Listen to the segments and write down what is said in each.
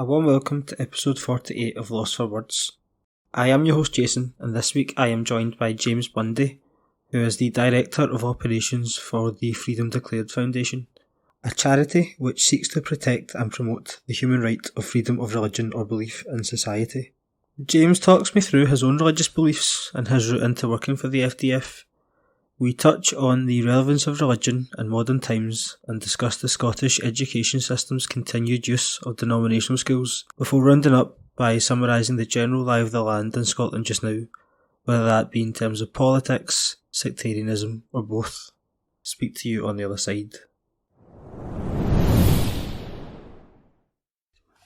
A warm welcome to episode 48 of Lost for Words. I am your host Jason, and this week I am joined by James Bundy, who is the Director of Operations for the Freedom Declared Foundation, a charity which seeks to protect and promote the human right of freedom of religion or belief in society. James talks me through his own religious beliefs and his route into working for the FDF. We touch on the relevance of religion in modern times and discuss the Scottish education system's continued use of denominational schools, before rounding up by summarising the general lie of the land in Scotland just now, whether that be in terms of politics, sectarianism, or both. Speak to you on the other side.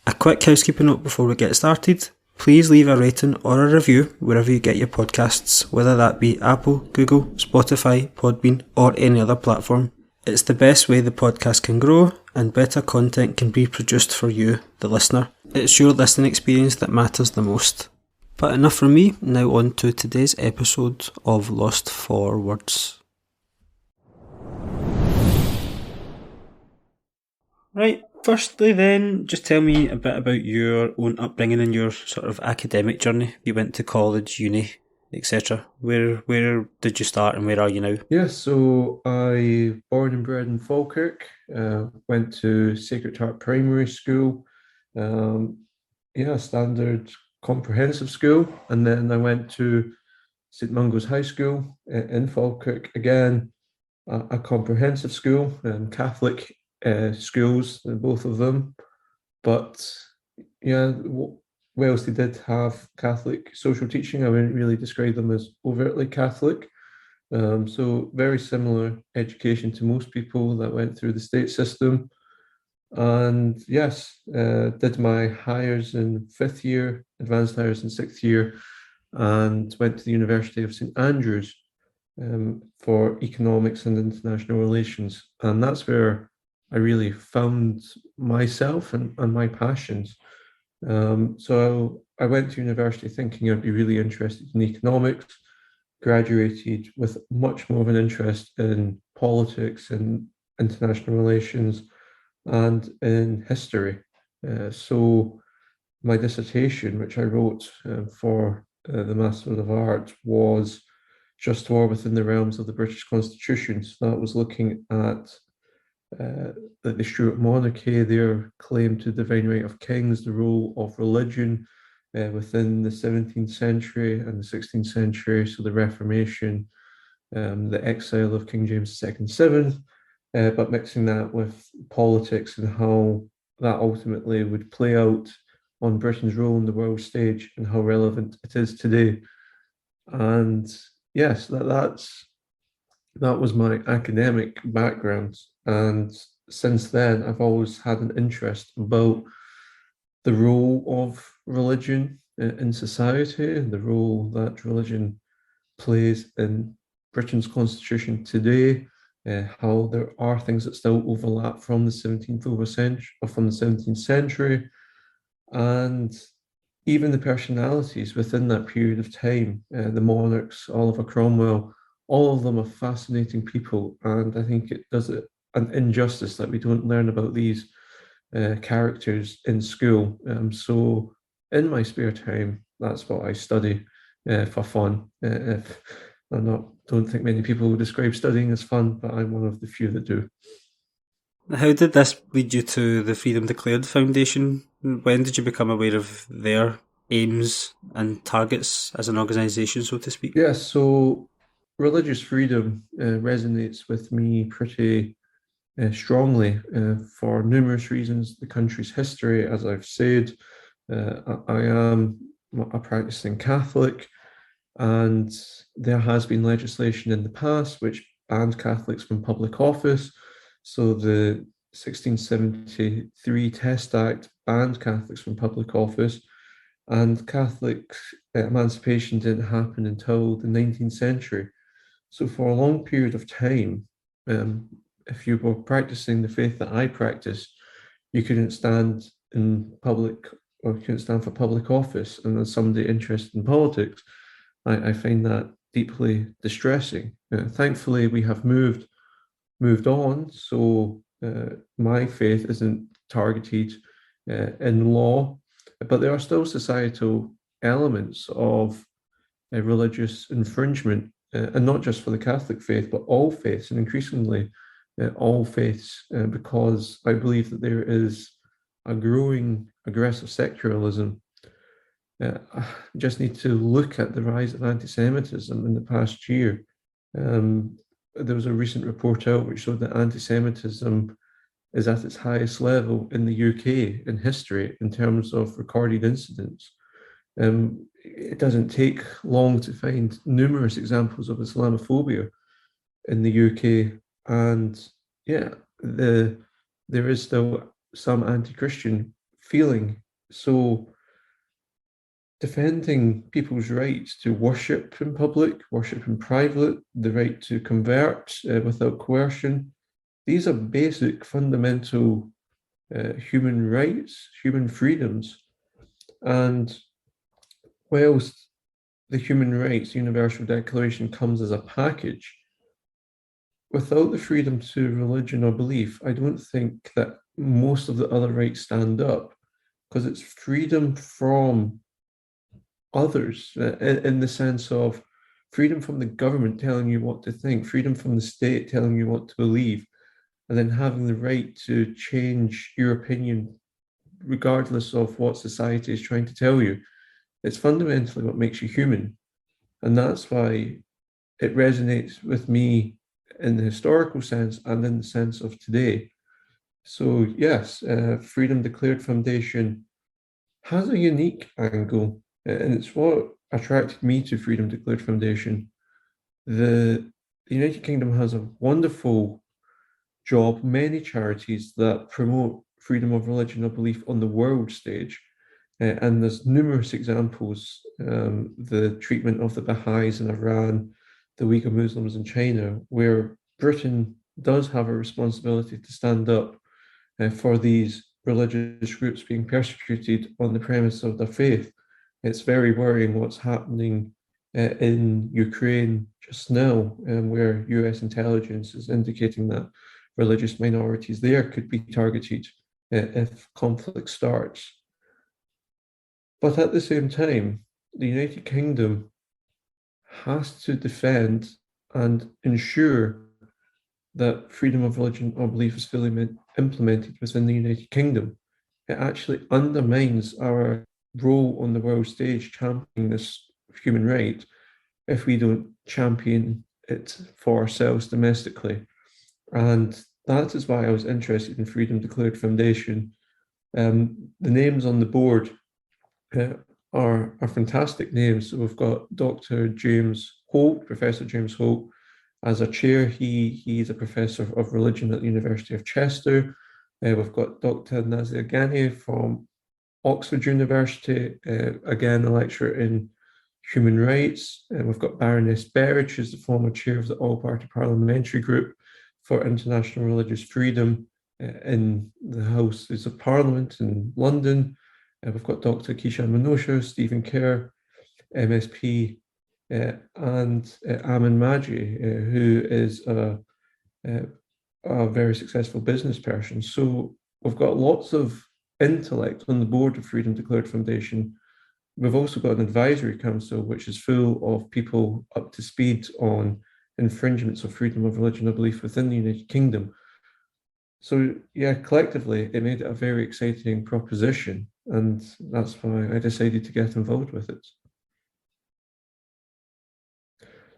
A quick housekeeping note before we get started. Please leave a rating or a review wherever you get your podcasts, whether that be Apple, Google, Spotify, Podbean, or any other platform. It's the best way the podcast can grow and better content can be produced for you, the listener. It's your listening experience that matters the most. But enough from me, now on to today's episode of Lost for Words. Right, firstly then, just tell me a bit about your own upbringing and your sort of academic journey. You went to college, uni, etc. Where did you start and where are you now? Yeah, so I born and bred in Falkirk, went to Sacred Heart Primary School, standard comprehensive school, and then I went to St Mungo's High School in Falkirk, again, a comprehensive school, Catholic schools, both of them. But yeah, whilst they did have Catholic social teaching, I wouldn't really describe them as overtly Catholic. So very similar education to most people that went through the state system. And yes, did my hires in 5th year, advanced hires in 6th year, and went to the University of St Andrews for economics and international relations. And that's where I really found myself and my passions. So I went to university thinking I'd be really interested in economics, graduated with much more of an interest in politics and international relations and in history. So my dissertation, which I wrote for the Master of Arts, was just war within the realms of the British Constitution. So that was looking at the Stuart monarchy, their claim to the divine right of kings, the role of religion within the 17th century and the 16th century, so the Reformation, the exile of King James II, VII, but mixing that with politics and how that ultimately would play out on Britain's role in the world stage and how relevant it is today. And yes, that was my academic background. And since then, I've always had an interest about the role of religion in society and the role that religion plays in Britain's constitution today, how there are things that still overlap from the 17th century, and even the personalities within that period of time, the monarchs, Oliver Cromwell, all of them are fascinating people, and I think it does it an injustice that we don't learn about these characters in school. So in my spare time, that's what I study for fun. Don't think many people would describe studying as fun, but I'm one of the few that do. How did this lead you to the Freedom Declared Foundation? When did you become aware of their aims and targets as an organisation, so to speak? Yeah, so religious freedom resonates with me pretty strongly for numerous reasons. The country's history, as I've said, I am a practicing Catholic, and there has been legislation in the past which banned Catholics from public office. So the 1673 Test Act banned Catholics from public office, and Catholic emancipation didn't happen until the 19th century. So for a long period of time, if you were practicing the faith that I practice, you couldn't stand in public or couldn't stand for public office. And as somebody interested in politics, I find that deeply distressing. Thankfully, we have moved on, so my faith isn't targeted in law, but there are still societal elements of religious infringement, and not just for the Catholic faith, but all faiths, and increasingly all faiths, because I believe that there is a growing aggressive secularism. Just need to look at the rise of anti-Semitism in the past year. There was a recent report out which showed that anti-Semitism is at its highest level in the UK in history in terms of recorded incidents. It doesn't take long to find numerous examples of Islamophobia in the UK, and yeah, there is still some anti-Christian feeling. So defending people's rights to worship in public, worship in private, the right to convert without coercion, these are basic fundamental human rights, human freedoms. And whilst the Human Rights Universal Declaration comes as a package, without the freedom to religion or belief, I don't think that most of the other rights stand up, because it's freedom from others in the sense of freedom from the government telling you what to think, freedom from the state telling you what to believe, and then having the right to change your opinion regardless of what society is trying to tell you. It's fundamentally what makes you human. And that's why it resonates with me in the historical sense and in the sense of today. So yes, Freedom Declared Foundation has a unique angle, and it's what attracted me to Freedom Declared Foundation. The United Kingdom has a wonderful job, many charities that promote freedom of religion or belief on the world stage. And there's numerous examples, the treatment of the Baha'is in Iran, the Uyghur Muslims in China, where Britain does have a responsibility to stand up for these religious groups being persecuted on the premise of their faith. It's very worrying what's happening in Ukraine just now, where US intelligence is indicating that religious minorities there could be targeted if conflict starts. But at the same time, the United Kingdom has to defend and ensure that freedom of religion or belief is fully implemented within the United Kingdom. It actually undermines our role on the world stage championing this human right if we don't champion it for ourselves domestically. And that is why I was interested in Freedom Declared Foundation. The names on the board are fantastic names. So we've got Dr. James Holt, Professor James Holt, as a chair. He's a professor of religion at the University of Chester. We've got Dr. Nazir Ghani from Oxford University, again, a lecturer in human rights. We've got Baroness Berridge, who's the former chair of the All-Party Parliamentary Group for International Religious Freedom in the Houses of Parliament in London. We've got Dr. Kishan Manosha, Stephen Kerr, MSP, and Amin Maji, who is a very successful business person. So we've got lots of intellect on the board of Freedom Declared Foundation. We've also got an advisory council, which is full of people up to speed on infringements of freedom of religion or belief within the United Kingdom. So yeah, collectively, it made it a very exciting proposition, and that's why I decided to get involved with it.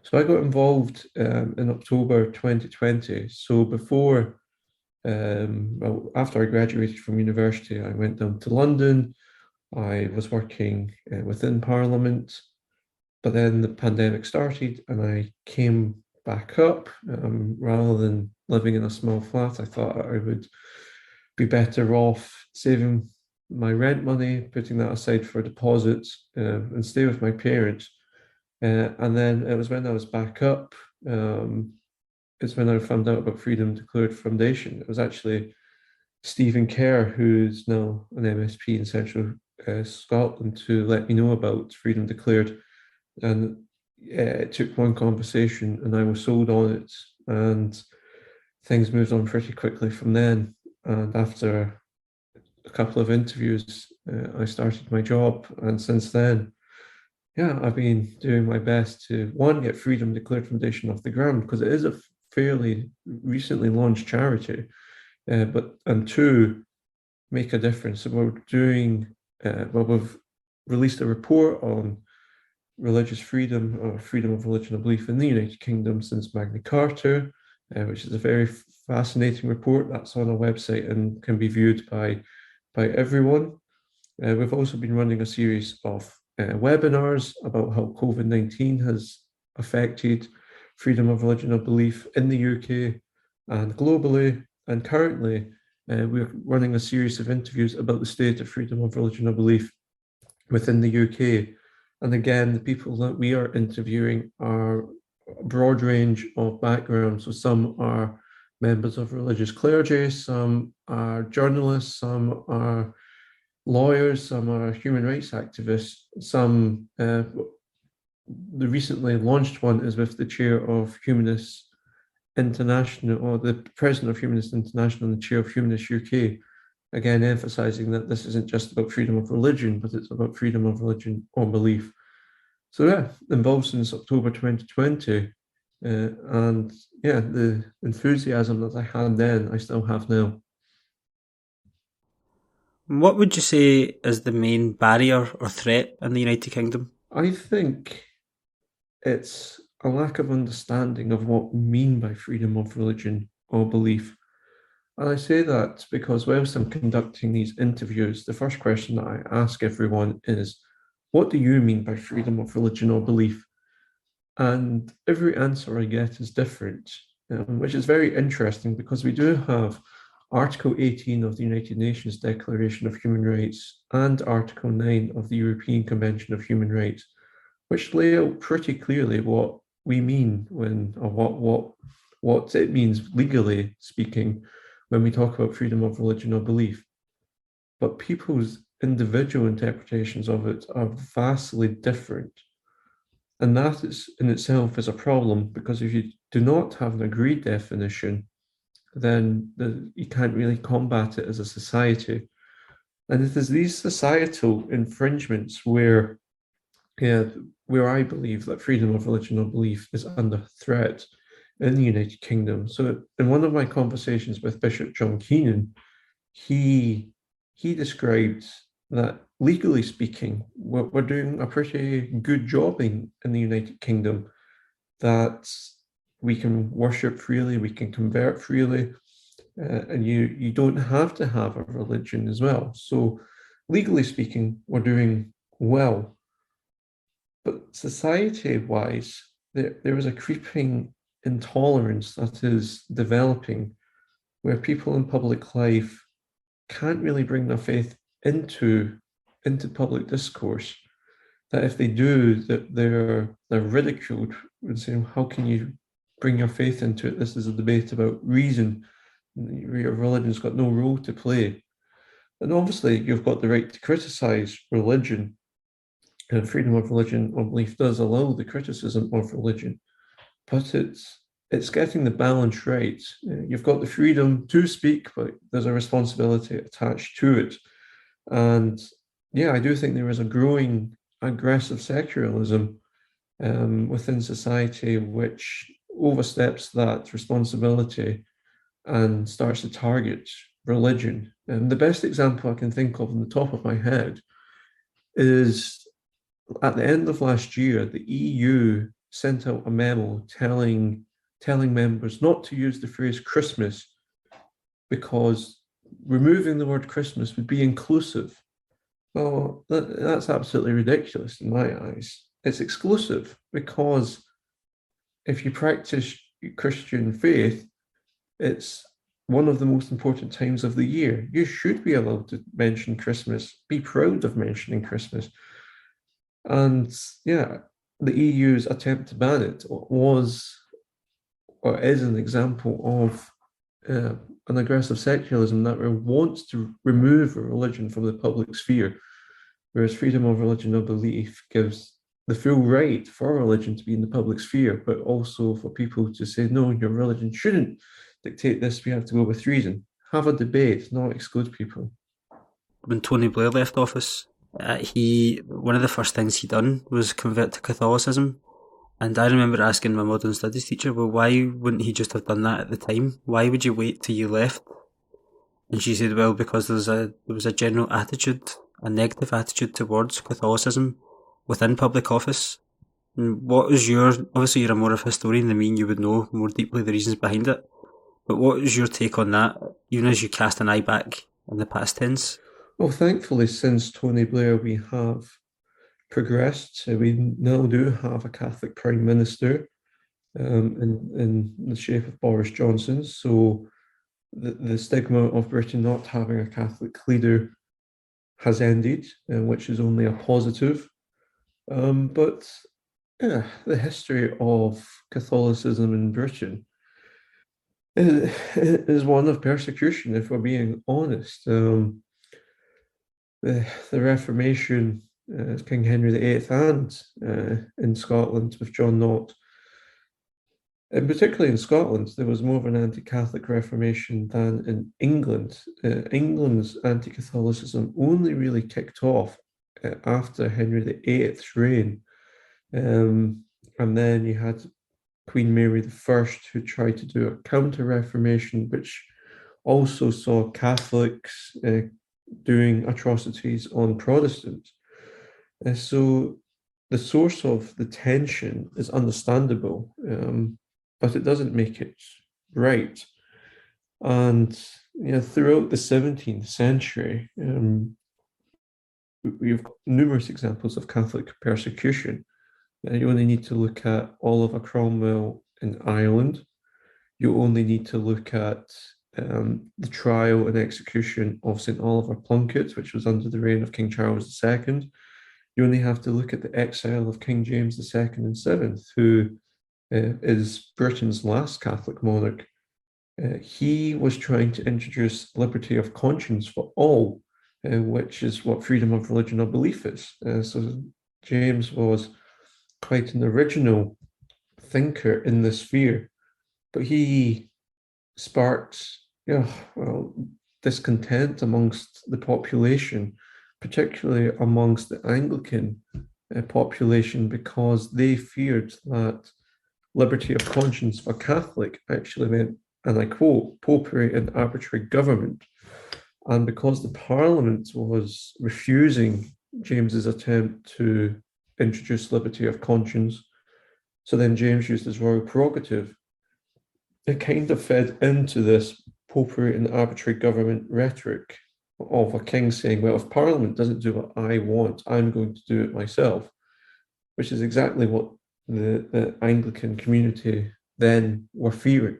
So I got involved in October 2020. So before, well, after I graduated from university, I went down to London. I was working within Parliament, but then the pandemic started and I came back up. Rather than living in a small flat, I thought I would be better off saving my rent money, putting that aside for deposits, and stay with my parents. And then it was when I was back up, it's when I found out about Freedom Declared Foundation. It was actually Stephen Kerr, who's now an MSP in Central Scotland, to let me know about Freedom Declared. And it took one conversation and I was sold on it, and things moved on pretty quickly from then. And after a couple of interviews, I started my job. And since then, yeah, I've been doing my best to, one, get Freedom Declared Foundation off the ground, because it is a fairly recently launched charity, and two, make a difference. So we're doing, we've released a report on religious freedom or freedom of religion and belief in the United Kingdom since Magna Carta, which is a very fascinating report. That's on our website and can be viewed by everyone. We've also been running a series of webinars about how COVID-19 has affected freedom of religion or belief in the UK and globally. And currently, we're running a series of interviews about the state of freedom of religion or belief within the UK. And again, the people that we are interviewing are a broad range of backgrounds. So some are members of religious clergy, some are journalists, some are lawyers, some are human rights activists, some, the recently launched one is with the chair of Humanists International, or the president of Humanists International and the chair of Humanists UK, again emphasizing that this isn't just about freedom of religion, but it's about freedom of religion or belief. So yeah, involved since October 2020, and yeah, the enthusiasm that I had then, I still have now. What would you say is the main barrier or threat in the United Kingdom? I think it's a lack of understanding of what we mean by freedom of religion or belief. And I say that because whilst I'm conducting these interviews, the first question that I ask everyone is, what do you mean by freedom of religion or belief? And every answer I get is different, which is very interesting because we do have Article 18 of the United Nations Declaration of Human Rights and Article 9 of the European Convention of Human Rights, which lay out pretty clearly what we mean when, or what it means legally speaking when we talk about freedom of religion or belief. But people's individual interpretations of it are vastly different. And that is in itself is a problem, because if you do not have an agreed definition, then you can't really combat it as a society. And it is these societal infringements where I believe that freedom of religion or belief is under threat in the United Kingdom. So in one of my conversations with Bishop John Keenan, he described that legally speaking, we're doing a pretty good job in the United Kingdom, that we can worship freely, we can convert freely, and you don't have to have a religion as well. So legally speaking, we're doing well. But society-wise, there is a creeping intolerance that is developing, where people in public life can't really bring their faith into public discourse. That if they do, that they're ridiculed and saying, "How can you bring your faith into it? This is a debate about reason. Your religion's got no role to play." And obviously, you've got the right to criticize religion, and freedom of religion or belief does allow the criticism of religion, but it's getting the balance right. You've got the freedom to speak, but there's a responsibility attached to it. And yeah, I do think there is a growing aggressive secularism within society, which oversteps that responsibility and starts to target religion. And the best example I can think of on the top of my head is at the end of last year, the EU sent out a memo telling members not to use the phrase Christmas, because removing the word Christmas would be inclusive. Well, that's absolutely ridiculous in my eyes. It's exclusive, because if you practice Christian faith, it's one of the most important times of the year. You should be allowed to mention Christmas, be proud of mentioning Christmas. And yeah, the EU's attempt to ban it was, or is, an example of an aggressive secularism that wants to remove religion from the public sphere, whereas freedom of religion or belief gives the full right for religion to be in the public sphere, but also for people to say, no, your religion shouldn't dictate this, we have to go with reason. Have a debate, not exclude people. when Tony Blair left office, one of the first things he done was convert to Catholicism. And I remember asking my modern studies teacher, well, why wouldn't he just have done that at the time? Why would you wait till you left? And she said, well, because there was a general attitude, a negative attitude towards Catholicism within public office. And what was obviously you're more of a historian than me and you would know more deeply the reasons behind it. But what was your take on that, even as you cast an eye back in the past tense? Well, thankfully, since Tony Blair, we have progressed. We now do have a Catholic Prime Minister in the shape of Boris Johnson. So the stigma of Britain not having a Catholic leader has ended, which is only a positive. But yeah, the history of Catholicism in Britain is one of persecution, if we're being honest. The Reformation, King Henry VIII, and in Scotland with John Knott, and particularly in Scotland, there was more of an anti-Catholic Reformation than in England. England's anti-Catholicism only really kicked off after Henry VIII's reign. And then you had Queen Mary I, who tried to do a counter-reformation, which also saw Catholics doing atrocities on Protestants. So the source of the tension is understandable, but it doesn't make it right. And throughout the 17th century, we've got numerous examples of Catholic persecution. You only need to look at Oliver Cromwell in Ireland. You only need to look at the trial and execution of St. Oliver Plunkett, which was under the reign of King Charles II. You only have to look at the exile of King James II and VII, who is Britain's last Catholic monarch. He was trying to introduce liberty of conscience for all, which is what freedom of religion or belief is. So James was quite an original thinker in this sphere, but he sparked discontent amongst the population, particularly amongst the Anglican population, because they feared that liberty of conscience for Catholic actually meant, and I quote, popery and arbitrary government. And because the Parliament was refusing James's attempt to introduce liberty of conscience, so then James used his royal prerogative, it kind of fed into this popery and arbitrary government rhetoric of a king saying, well, if Parliament doesn't do what I want, I'm going to do it myself, which is exactly what the Anglican community then were fearing.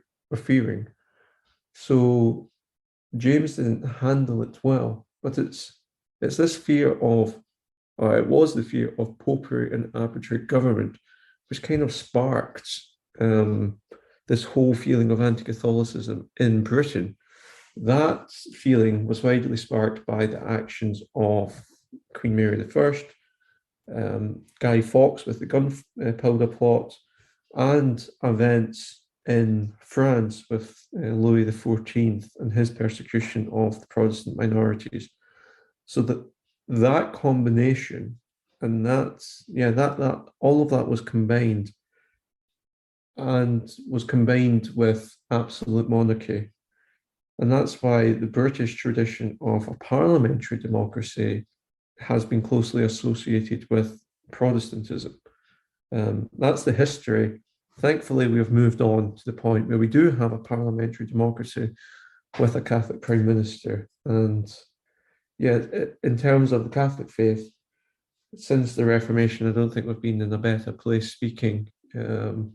So James didn't handle it well, but it's this fear of, or it was the fear of popery and arbitrary government, which kind of sparked this whole feeling of anti-Catholicism in Britain. That feeling was widely sparked by the actions of Queen Mary I, Guy Fawkes with the gunpowder plot, and events in France with Louis XIV and his persecution of the Protestant minorities. So that combination, and that all of that was combined, and was combined with absolute monarchy. And that's why the British tradition of a parliamentary democracy has been closely associated with Protestantism. That's the history. Thankfully, we have moved on to the point where we do have a parliamentary democracy with a Catholic Prime Minister. And in terms of the Catholic faith, since the Reformation, I don't think we've been in a better place speaking to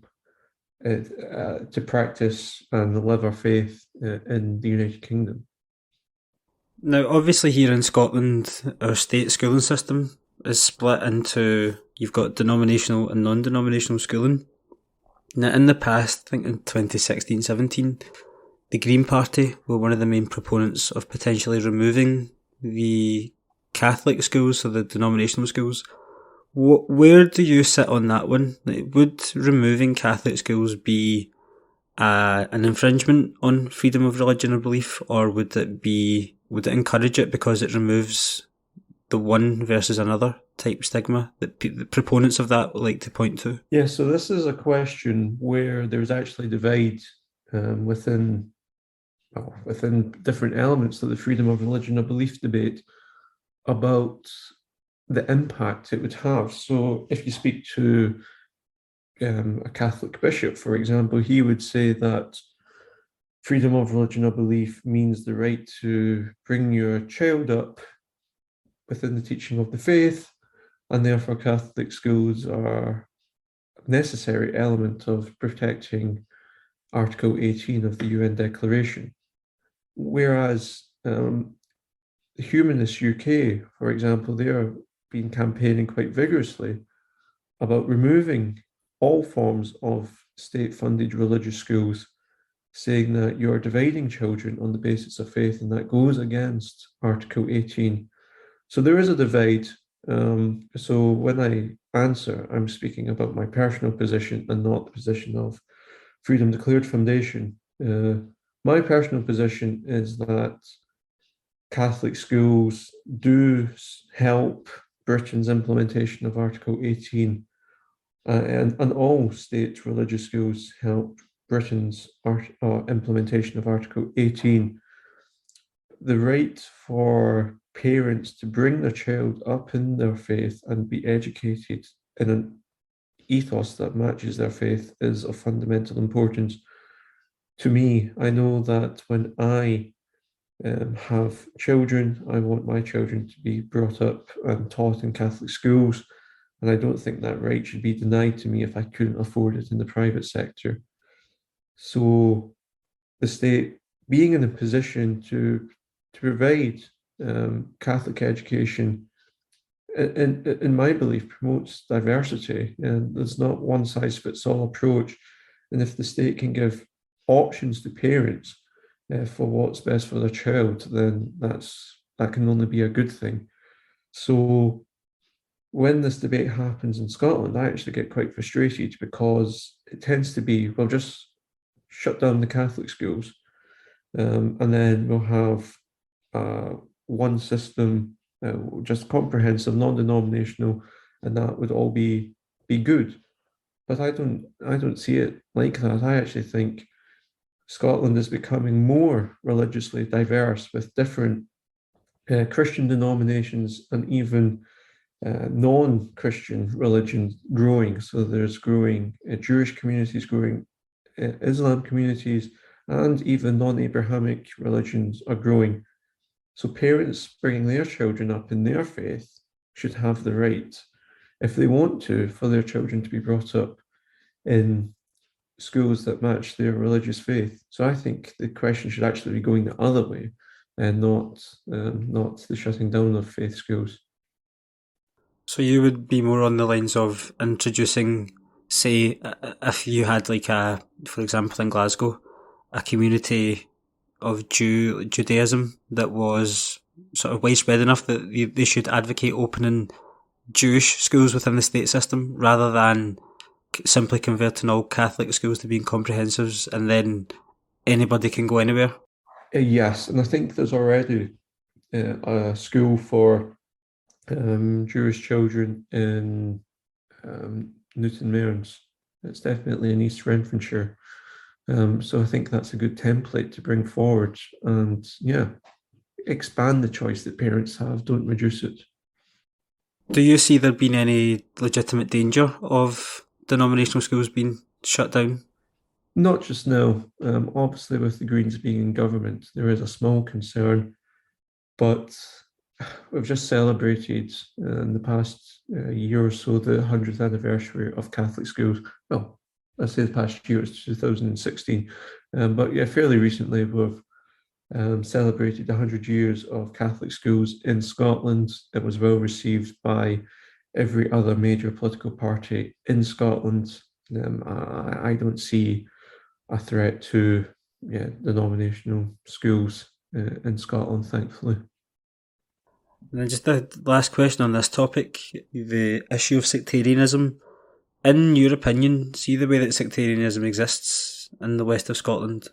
practice and live our faith in the United Kingdom. Now, obviously here in Scotland, our state schooling system is split into, you've got denominational and non-denominational schooling. Now, in the past, I think in 2016-17, the Green Party were one of the main proponents of potentially removing the Catholic schools, so the denominational schools. Where do you sit on that one? Would removing Catholic schools be an infringement on freedom of religion or belief, or would it be would it encourage it because it removes the one versus another type stigma that the proponents of that like to point to? Yeah, so this is a question where there's actually divide within different elements of the freedom of religion or belief debate about the impact it would have. So if you speak to a Catholic bishop, for example, he would say that freedom of religion or belief means the right to bring your child up within the teaching of the faith, and therefore Catholic schools are a necessary element of protecting Article 18 of the UN Declaration. Whereas Humanist UK, for example, they are been campaigning quite vigorously about removing all forms of state-funded religious schools, saying that you're dividing children on the basis of faith, and that goes against Article 18. So there is a divide. So when I answer, I'm speaking about my personal position and not the position of Freedom Declared Foundation. My personal position is that Catholic schools do help Britain's implementation of Article 18, and all state religious schools help Britain's implementation of Article 18. The right for parents to bring their child up in their faith and be educated in an ethos that matches their faith is of fundamental importance to me. I know that when I have children, I want my children to be brought up and taught in Catholic schools, and I don't think that right should be denied to me if I couldn't afford it in the private sector. So the state being in a position to provide Catholic education, in my belief, promotes diversity, and there's not one size fits all approach. And if the state can give options to parents for what's best for their child, then that can only be a good thing. So when this debate happens in Scotland, I actually get quite frustrated because it tends to be, well, just shut down the Catholic schools, and then we'll have one system, just comprehensive, non-denominational, and that would all be good. But I don't see it like that. I actually think Scotland is becoming more religiously diverse with different Christian denominations and even non-Christian religions growing. So there's growing Jewish communities, growing Islam communities, and even non-Abrahamic religions are growing. So parents bringing their children up in their faith should have the right, if they want to, for their children to be brought up in schools that match their religious faith. So I think the question should actually be going the other way, and not the shutting down of faith schools. So you would be more on the lines of introducing, say, if you had for example, in Glasgow, a community of Judaism that was sort of widespread enough that they should advocate opening Jewish schools within the state system rather than simply converting all Catholic schools to being comprehensives and then anybody can go anywhere. Yes, and I think there's already a school for Jewish children in Newton Mearns. It's definitely in East Renfrewshire. So I think that's a good template to bring forward, and expand the choice that parents have, don't reduce it. Do you see there being any legitimate danger of denominational schools being shut down? Not just now. Obviously, with the Greens being in government, there is a small concern, but we've just celebrated in the past year or so the 100th anniversary of Catholic schools. Well, I say the past year, it's 2016, but fairly recently we've celebrated 100 years of Catholic schools in Scotland. It was well received by every other major political party in Scotland. I don't see a threat to denominational schools in Scotland, thankfully. And then just the last question on this topic, the issue of sectarianism. In your opinion, see the way that sectarianism exists in the west of Scotland,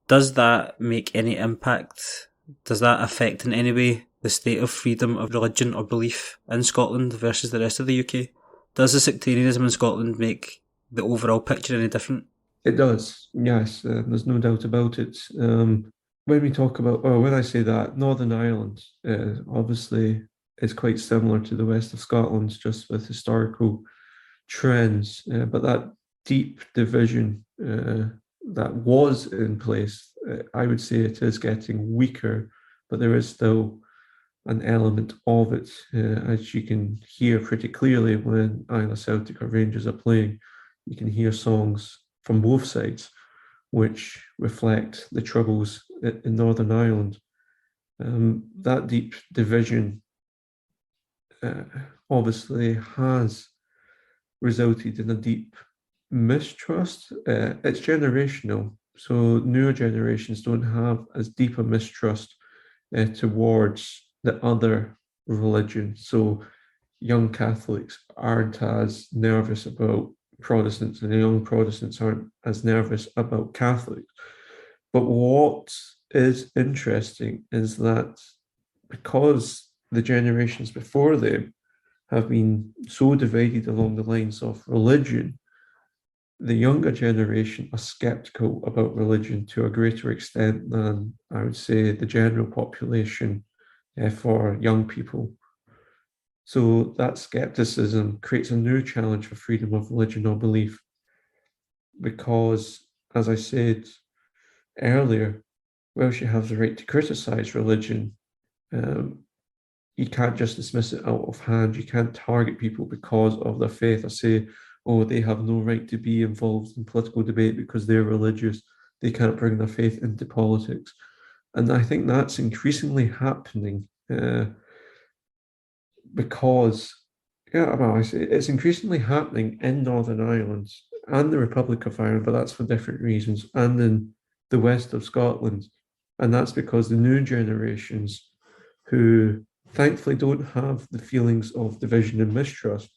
does that make any impact Does that affect in any way the state of freedom of religion or belief in Scotland versus the rest of the UK? Does the sectarianism in Scotland make the overall picture any different? It does, yes, there's no doubt about it. When we talk about, or when I say that, Northern Ireland obviously is quite similar to the west of Scotland, just with historical trends, but that deep division that was in place, I would say it is getting weaker, but there is still an element of it, as you can hear pretty clearly when either Celtic or Rangers are playing. You can hear songs from both sides, which reflect the troubles in Northern Ireland. That deep division obviously has resulted in a deep mistrust. It's generational, so newer generations don't have as deep a mistrust towards the other religion. So young Catholics aren't as nervous about Protestants, and the young Protestants aren't as nervous about Catholics. But what is interesting is that because the generations before them have been so divided along the lines of religion, the younger generation are skeptical about religion to a greater extent than, I would say, the general population for young people. So that skepticism creates a new challenge for freedom of religion or belief because, as I said earlier, whilst you have the right to criticize religion, you can't just dismiss it out of hand. You can't target people because of their faith or say, oh, they have no right to be involved in political debate because they're religious. They can't bring their faith into politics. And I think that's increasingly happening because, yeah, well, it's increasingly happening in Northern Ireland and the Republic of Ireland, but that's for different reasons, and in the west of Scotland. And that's because the new generations who thankfully don't have the feelings of division and mistrust,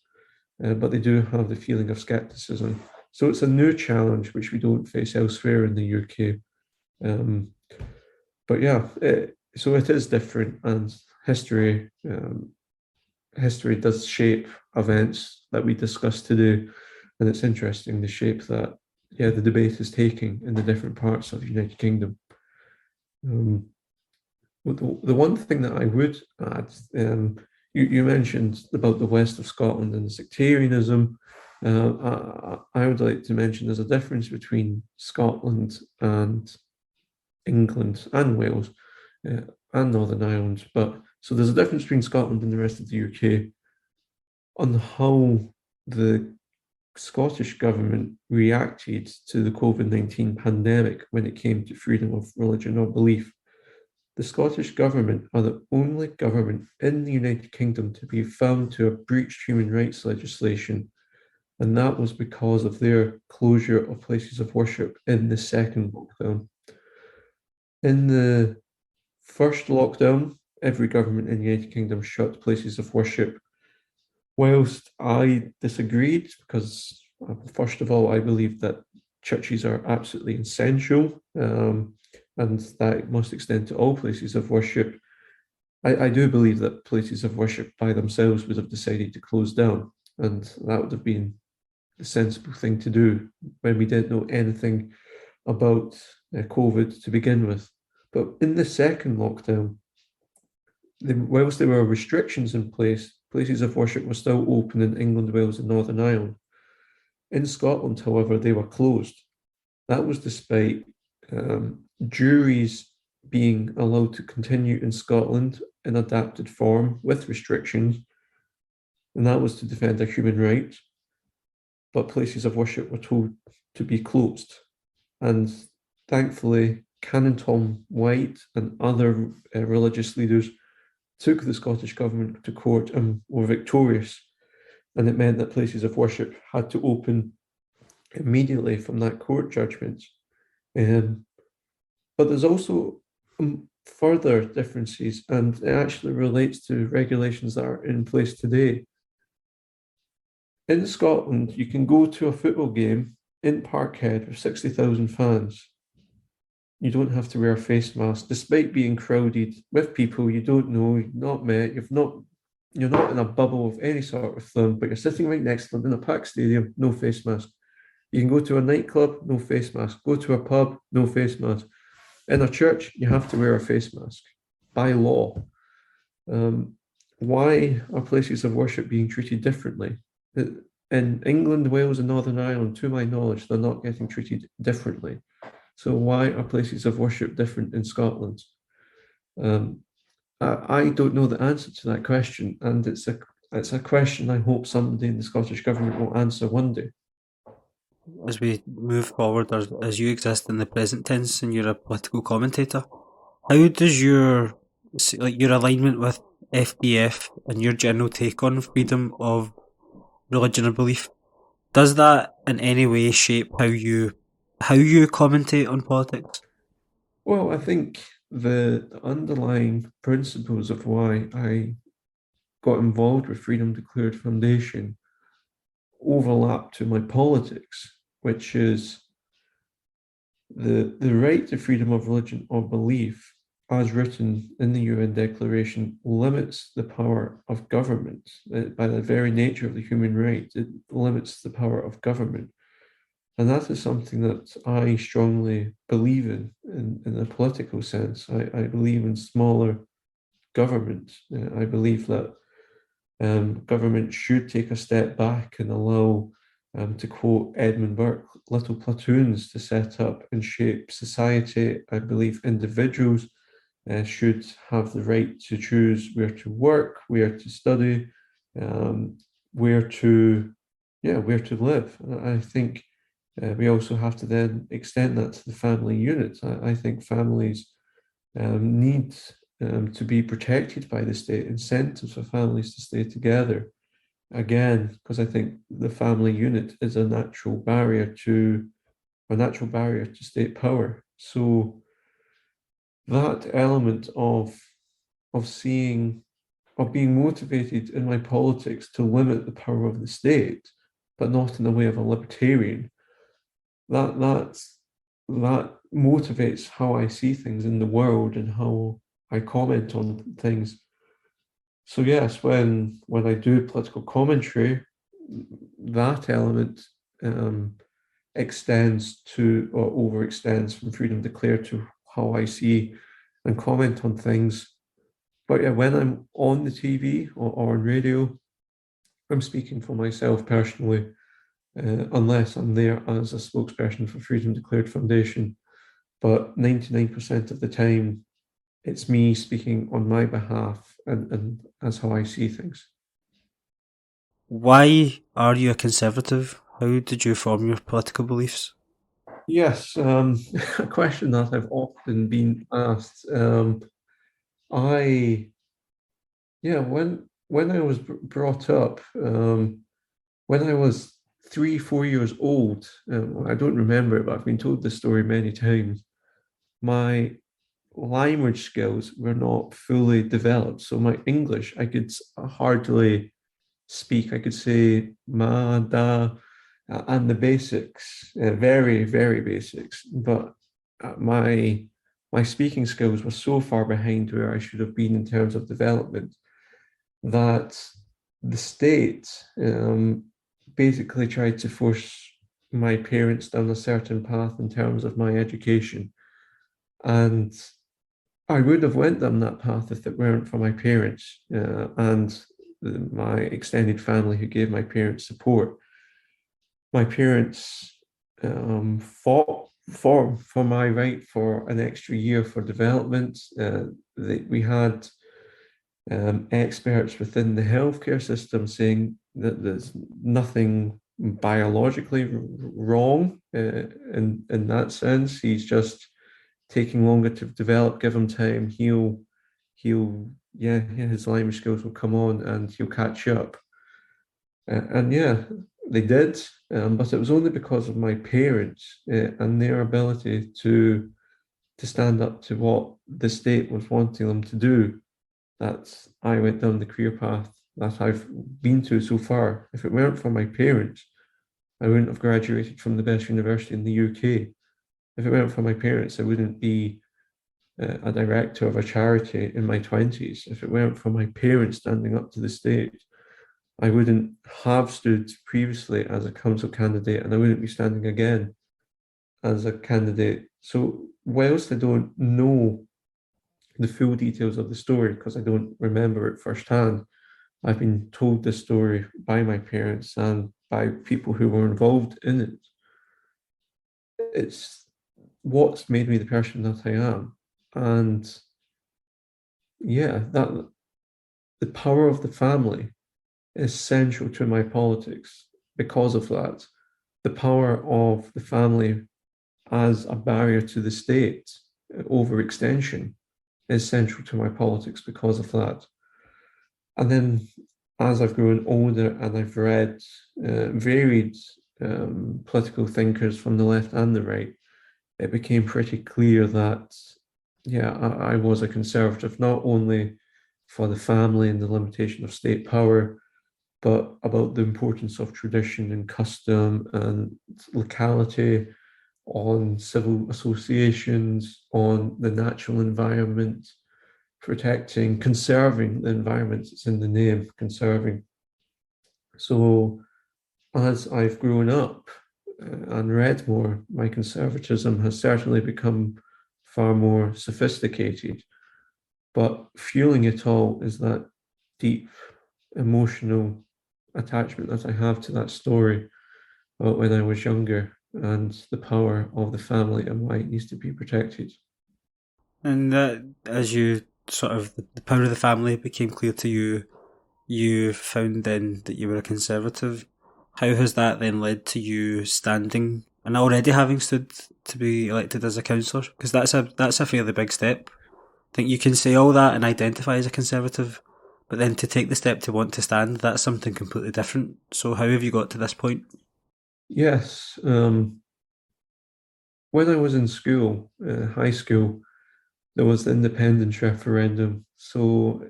but they do have the feeling of skepticism. So it's a new challenge which we don't face elsewhere in the UK. But yeah, so it is different, and history does shape events that we discuss today, and it's interesting the shape that the debate is taking in the different parts of the United Kingdom. The one thing that I would add, you mentioned about the west of Scotland and the sectarianism. I would like to mention there's a difference between Scotland and England and Wales and Northern Ireland. But so there's a difference between Scotland and the rest of the UK on how the Scottish government reacted to the COVID-19 pandemic when it came to freedom of religion or belief. The Scottish government are the only government in the United Kingdom to be found to have breached human rights legislation, and that was because of their closure of places of worship in the second lockdown. In the first lockdown, every government in the United Kingdom shut places of worship. Whilst I disagreed, because first of all, I believe that churches are absolutely essential, and that must extend to all places of worship. I do believe that places of worship by themselves would have decided to close down, and that would have been the sensible thing to do when we didn't know anything about COVID to begin with. But in the second lockdown, whilst there were restrictions in place, places of worship were still open in England, Wales, and Northern Ireland. In Scotland, however, they were closed. That was despite juries being allowed to continue in Scotland in adapted form with restrictions, and that was to defend their human rights. But places of worship were told to be closed. And thankfully, Canon Tom White and other religious leaders took the Scottish government to court and were victorious. And it meant that places of worship had to open immediately from that court judgment. But there's also further differences, and it actually relates to regulations that are in place today. In Scotland, you can go to a football game in Parkhead with 60,000 fans. You don't have to wear a face mask, despite being crowded with people you don't know, you've not met, you're not in a bubble of any sort with them, but you're sitting right next to them in a packed stadium, no face mask. You can go to a nightclub, no face mask. Go to a pub, no face mask. In a church, you have to wear a face mask by law. Why are places of worship being treated differently? In England, Wales, and Northern Ireland, to my knowledge, they're not getting treated differently. So why are places of worship different in Scotland? I don't know the answer to that question, and it's a question I hope somebody in the Scottish government will answer one day. As we move forward, or as you exist in the present tense and you're a political commentator, how does your alignment with FDF and your general take on freedom of religion or belief, does that in any way shape how you commentate on politics? Well, I think the underlying principles of why I got involved with Freedom Declared Foundation overlap to my politics, which is the right to freedom of religion or belief, as written in the UN Declaration, limits the power of government. By the very nature of the human right, it limits the power of government. And that is something that I strongly believe in a political sense. I believe in smaller government. I believe that government should take a step back and allow, to quote Edmund Burke, little platoons to set up and shape society. I believe individuals should have the right to choose where to work, where to study, where to live. I think we also have to then extend that to the family unit. I think families need to be protected by the state, incentives for families to stay together. Again, because I think the family unit is a natural barrier to state power. So that element of being motivated in my politics to limit the power of the state, but not in the way of a libertarian, that motivates how I see things in the world and how I comment on things. So yes, when I do political commentary, that element extends to or overextends from Freedom Declared to how I see and comment on things. But yeah, when I'm on the TV or on radio, I'm speaking for myself personally, unless I'm there as a spokesperson for Freedom Declared Foundation. But 99% of the time, it's me speaking on my behalf and as how I see things. Why are you a conservative? How did you form your political beliefs? Yes, a question that I've often been asked. I, yeah, when I was brought up, when I was 3, 4 years old, I don't remember it, but I've been told this story many times. My language skills were not fully developed. So my English, I could hardly speak. I could say ma, da, and the basics, very, very basics. But my speaking skills were so far behind where I should have been in terms of development that the state basically tried to force my parents down a certain path in terms of my education. And I would have went down that path if it weren't for my parents and my extended family who gave my parents support. My parents fought for my right for an extra year for development. We had experts within the healthcare system saying that there's nothing biologically wrong in that sense. He's just taking longer to develop. Give him time. His language skills will come on and he'll catch up. And yeah, they did, but it was only because of my parents and their ability to stand up to what the state was wanting them to do that I went down the career path that I've been to so far. If it weren't for my parents, I wouldn't have graduated from the best university in the UK. If it weren't for my parents, I wouldn't be a director of a charity in my 20s. If it weren't for my parents standing up to the state, I wouldn't have stood previously as a council candidate, and I wouldn't be standing again as a candidate. So whilst I don't know the full details of the story, because I don't remember it firsthand, I've been told this story by my parents and by people who were involved in it. It's what's made me the person that I am. And yeah, that the power of the family is central to my politics because of that. The power of the family as a barrier to the state, overextension, is central to my politics because of that. And then as I've grown older and I've read varied political thinkers from the left and the right, it became pretty clear that, yeah, I was a conservative, not only for the family and the limitation of state power, but about the importance of tradition and custom and locality, on civil associations, on the natural environment, protecting, conserving the environment. It's in the name, conserving. So as I've grown up and read more, my conservatism has certainly become far more sophisticated. But fueling it all is that deep emotional attachment that I have to that story about when I was younger and the power of the family and why it needs to be protected. And that, as you sort of, the power of the family became clear to you, you found then that you were a conservative. How has that then led to you standing and already having stood to be elected as a councillor? Because that's a fairly big step. I think you can say all that and identify as a conservative, but then to take the step to want to stand, that's something completely different. So how have you got to this point? Yes. When I was in school, high school, there was the independence referendum. So,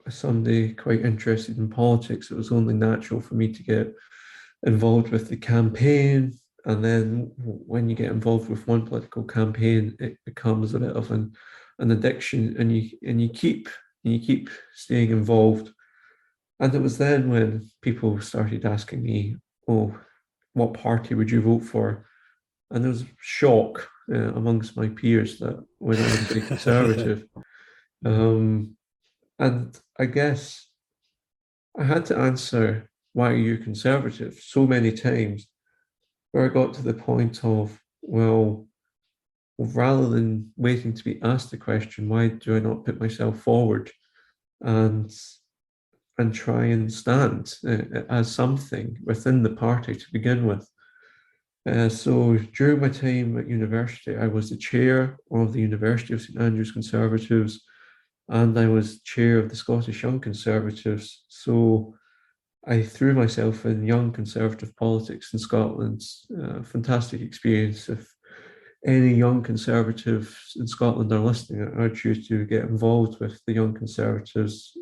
as somebody quite interested in politics, it was only natural for me to get involved with the campaign. And then when you get involved with one political campaign, it becomes a bit of an addiction, and you keep staying involved. And it was then when people started asking me, "Oh, what party would you vote for?" And there was shock amongst my peers that when I would say conservative. Um, and I guess I had to answer, "Why are you conservative?" so many times, where I got to the point of, well, rather than waiting to be asked the question, why do I not put myself forward and try and stand as something within the party to begin with? So during my time at university, I was the chair of the University of St Andrews Conservatives, and I was chair of the Scottish Young Conservatives. So I threw myself in young conservative politics in Scotland. Fantastic experience. If any young conservatives in Scotland are listening, I urge you to get involved with the young conservatives.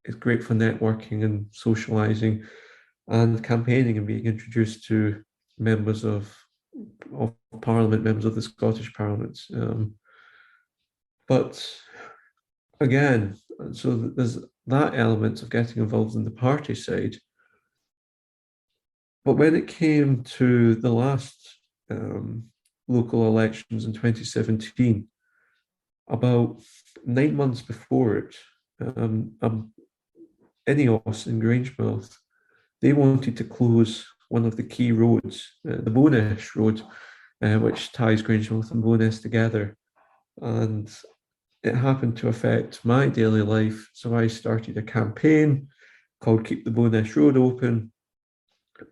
It's great for networking and socialising and campaigning and being introduced to members of Parliament, members of the Scottish Parliament. But again, so there's that element of getting involved in the party side. But when it came to the last local elections in 2017, about 9 months before it, Ineos in Grangemouth, they wanted to close one of the key roads, the Bowness Road, which ties Grangemouth and Bowness together. And it happened to affect my daily life. So I started a campaign called Keep the Bowness Road Open.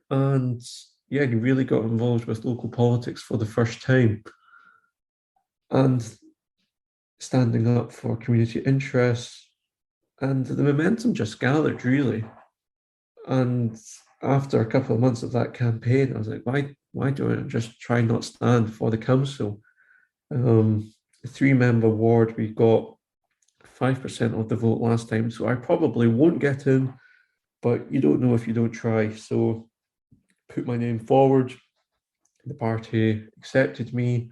And yeah, you really got involved with local politics for the first time. And standing up for community interests. And the momentum just gathered, really. And after a couple of months of that campaign, I was like, why don't I just try not stand for the council? The 3-member ward, we got 5% of the vote last time, so I probably won't get in, but you don't know if you don't try. So put my name forward. The party accepted me,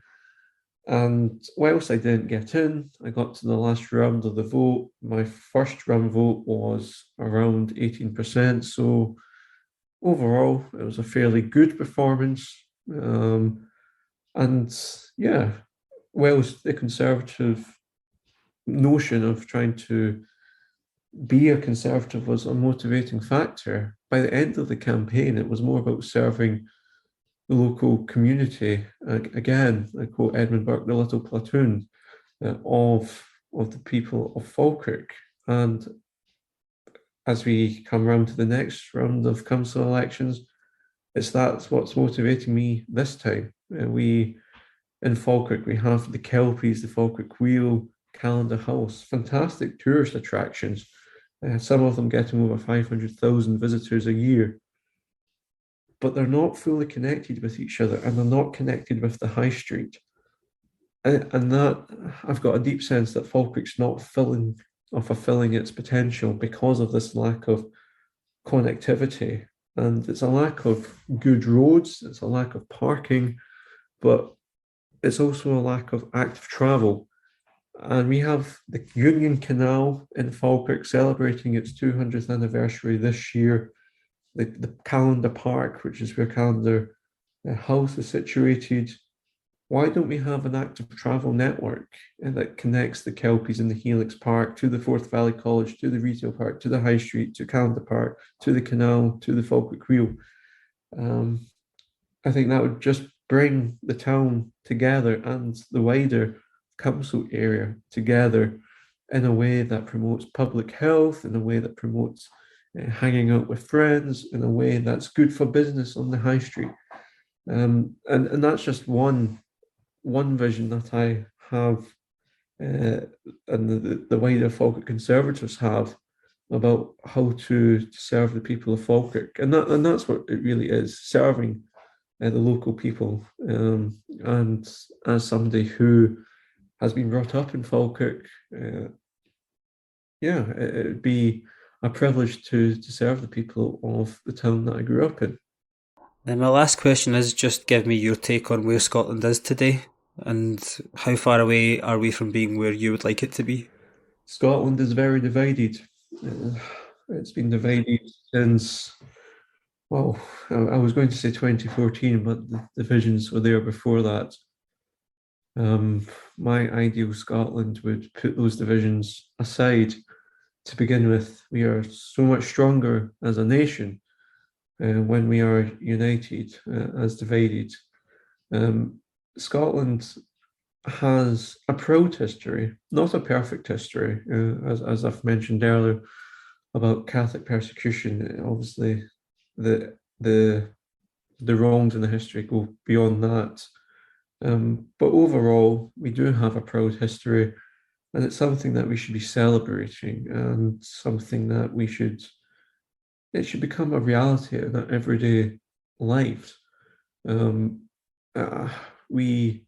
And whilst I didn't get in, I got to the last round of the vote. My first round vote was around 18%. So overall, it was a fairly good performance. And yeah, whilst the Conservative notion of trying to be a Conservative was a motivating factor, by the end of the campaign, it was more about serving the local community. Again, I quote Edmund Burke, the little platoon of the people of Falkirk. And as we come round to the next round of council elections, that's what's motivating me this time. We in Falkirk, we have the Kelpies, the Falkirk Wheel, Calendar House, fantastic tourist attractions. Some of them getting over 500,000 visitors a year. But they're not fully connected with each other, and they're not connected with the high street. And that I've got a deep sense that Falkirk's not fulfilling its potential because of this lack of connectivity. And it's a lack of good roads, it's a lack of parking, but it's also a lack of active travel. And we have the Union Canal in Falkirk celebrating its 200th anniversary this year. The Calendar Park, which is where Calendar House is situated. Why don't we have an active travel network that connects the Kelpies and the Helix Park to the Forth Valley College, to the retail park, to the High Street, to Calendar Park, to the canal, to the Falkirk Wheel? I think that would just bring the town together and the wider council area together in a way that promotes public health, in a way that promotes hanging out with friends, in a way that's good for business on the high street. And that's just one vision that I have, and the wider Falkirk Conservatives have about how to serve the people of Falkirk, and that's what it really is, serving the local people. And as somebody who has been brought up in Falkirk, it would be a privilege to serve the people of the town that I grew up in. And my last question is, just give me your take on where Scotland is today and how far away are we from being where you would like it to be? Scotland is very divided. It's been divided since, well, I was going to say 2014, but the divisions were there before that. My ideal Scotland would put those divisions aside. To begin with, we are so much stronger as a nation when we are united as divided. Scotland has a proud history, not a perfect history, as I've mentioned earlier about Catholic persecution. Obviously, the wrongs in the history go beyond that. But overall, we do have a proud history, and it's something that we should be celebrating, and something that it should become a reality in our everyday lives. We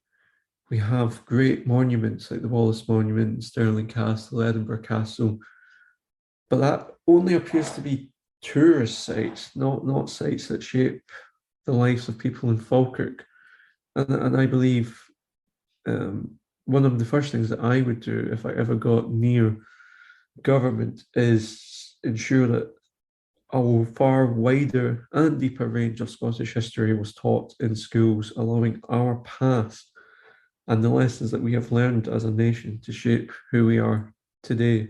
have great monuments like the Wallace Monument, Stirling Castle, Edinburgh Castle, but that only appears to be tourist sites, not sites that shape the lives of people in Falkirk. And I believe one of the first things that I would do if I ever got near government is ensure that a far wider and deeper range of Scottish history was taught in schools, allowing our past and the lessons that we have learned as a nation to shape who we are today.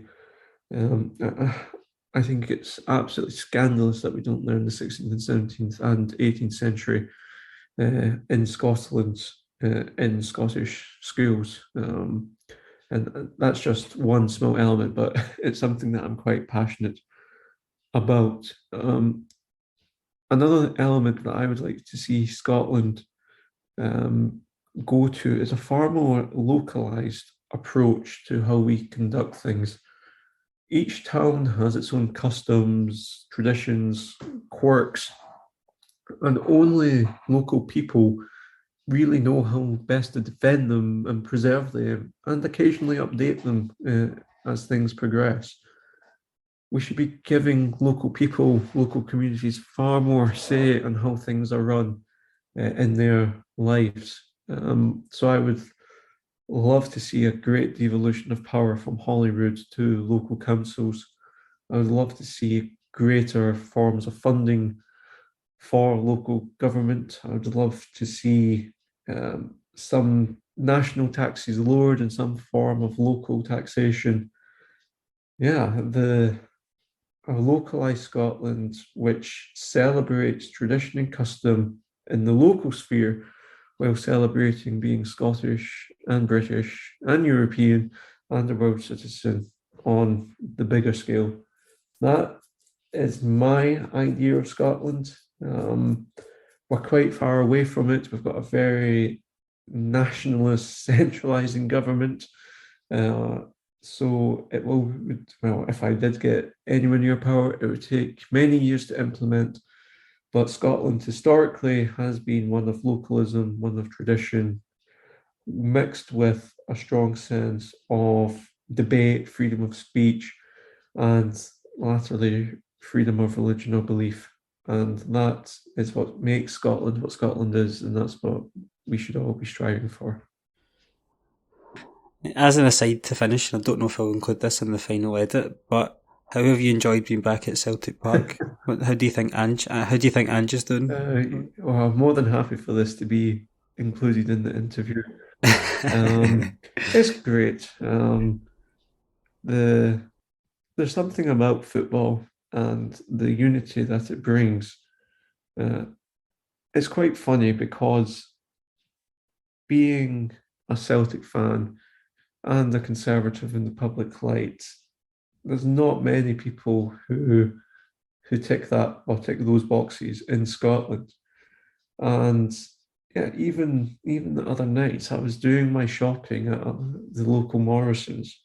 I think it's absolutely scandalous that we don't learn the 16th and 17th and 18th century in Scotland, in Scottish schools. And that's just one small element, but it's something that I'm quite passionate about. Another element that I would like to see Scotland go to is a far more localized approach to how we conduct things. Each town has its own customs, traditions, quirks, and only local people really know how best to defend them and preserve them, and occasionally update them as things progress. We should be giving local people, local communities far more say on how things are run in their lives. So I would love to see a great devolution of power from Holyrood to local councils. I would love to see greater forms of funding for local government. I would love to see some national taxes lowered and some form of local taxation. Yeah, a localized Scotland which celebrates tradition and custom in the local sphere while celebrating being Scottish and British and European and a world citizen on the bigger scale. That is my idea of Scotland. We're quite far away from it. We've got a very nationalist, centralising government. So it will, well, if I did get anyone near power, it would take many years to implement. But Scotland historically has been one of localism, one of tradition, mixed with a strong sense of debate, freedom of speech, and latterly freedom of religion or belief. And that is what makes Scotland what Scotland is, and that's what we should all be striving for. As an aside to finish, I don't know if I'll include this in the final edit, but how have you enjoyed being back at Celtic Park? How do you think Ange is doing? Well, I'm more than happy for this to be included in the interview. It's great. There's something about football and the unity that it brings. It's quite funny because being a Celtic fan and a conservative in the public light, there's not many people who tick those boxes in Scotland. And yeah, even the other nights, I was doing my shopping at the local Morrison's,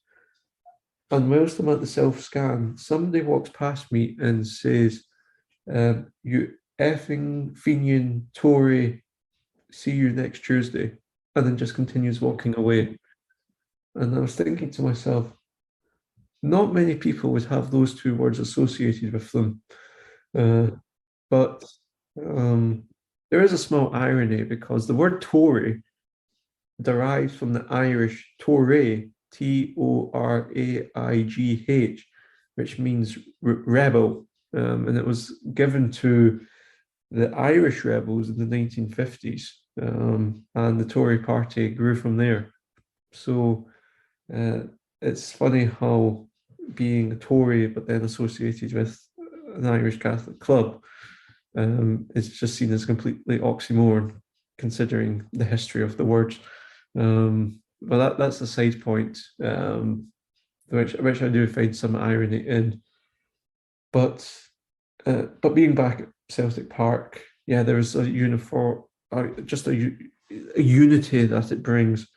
and whilst I'm at the self scan, somebody walks past me and says, "You effing Fenian Tory, see you next Tuesday," and then just continues walking away. And I was thinking to myself, not many people would have those two words associated with them. But there is a small irony because the word Tory derives from the Irish Toray, Toraigh, which means rebel. And it was given to the Irish rebels in the 1950s. And the Tory party grew from there. So it's funny how being a Tory, but then associated with an Irish Catholic club, is just seen as completely oxymoron, considering the history of the word. But that's a side point, which I do find some irony in. But being back at Celtic Park, yeah, there is a uniform, just a unity that it brings,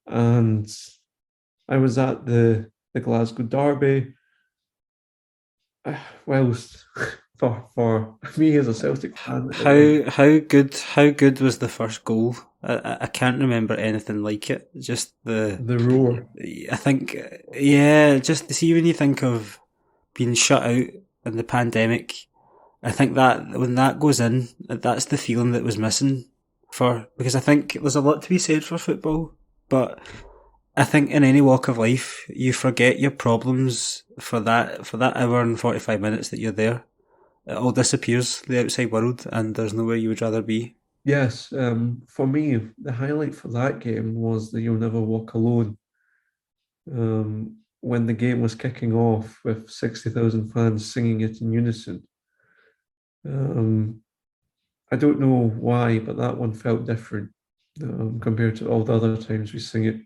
and I was at the Glasgow Derby. Whilst for me as a Celtic fan, How good was the first goal? I can't remember anything like it. Just the roar. I think, yeah, just to see when you think of being shut out in the pandemic, I think that when that goes in, that's the feeling that was missing because I think there's a lot to be said for football, but I think in any walk of life, you forget your problems for that hour and 45 minutes that you're there. It all disappears, the outside world, and there's nowhere you would rather be. Yes, for me, the highlight for that game was the "You'll Never Walk Alone." When the game was kicking off with 60,000 fans singing it in unison. I don't know why, but that one felt different compared to all the other times we sing it.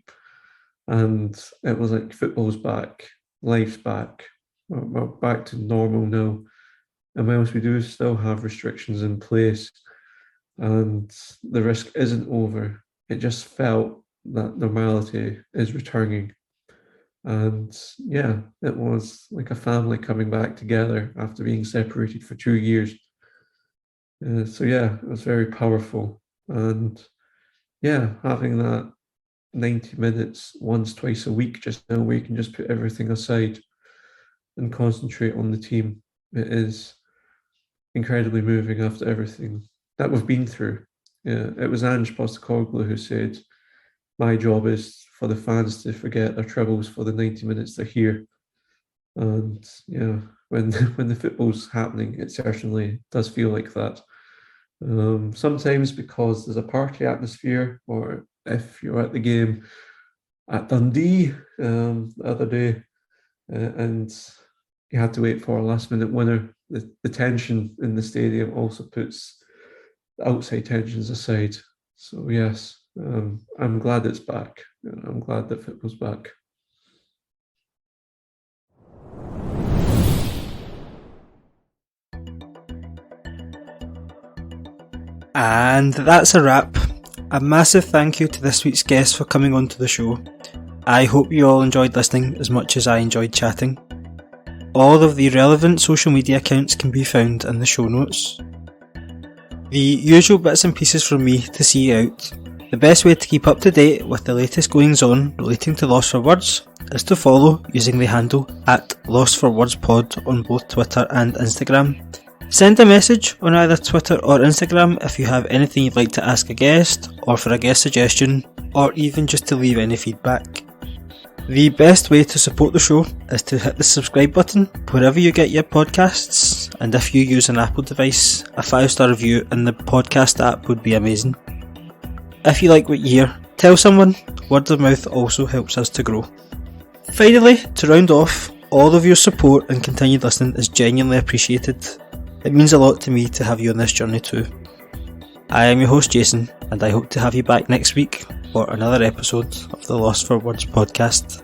And it was like football's back, life's back, we're back to normal now. And whilst we do still have restrictions in place and the risk isn't over, it just felt that normality is returning. And yeah, it was like a family coming back together after being separated for 2 years. So yeah, it was very powerful. And yeah, having that 90 minutes once, twice a week, just now where you can just put everything aside and concentrate on the team. It is incredibly moving after everything that we've been through. Yeah, it was Ange Postecoglou who said, my job is for the fans to forget their troubles for the 90 minutes they're here. And yeah, when the football's happening, it certainly does feel like that. Sometimes because there's a party atmosphere, or if you're at the game at Dundee the other day, and you had to wait for a last-minute winner, the tension in the stadium also puts the outside tensions aside. So yes, I'm glad it's back. I'm glad that football's back. And that's a wrap. A massive thank you to this week's guest for coming on to the show. I hope you all enjoyed listening as much as I enjoyed chatting. All of the relevant social media accounts can be found in the show notes. The usual bits and pieces from me to see you out. The best way to keep up to date with the latest goings on relating to Lost for Words is to follow using the handle at LostForWordsPod on both Twitter and Instagram. Send a message on either Twitter or Instagram if you have anything you'd like to ask a guest, or for a guest suggestion, or even just to leave any feedback. The best way to support the show is to hit the subscribe button wherever you get your podcasts, and if you use an Apple device, a 5-star review in the podcast app would be amazing. If you like what you hear, tell someone. Word of mouth also helps us to grow. Finally, to round off, all of your support and continued listening is genuinely appreciated. It means a lot to me to have you on this journey too. I am your host Jason, and I hope to have you back next week for another episode of the Lost for Words podcast.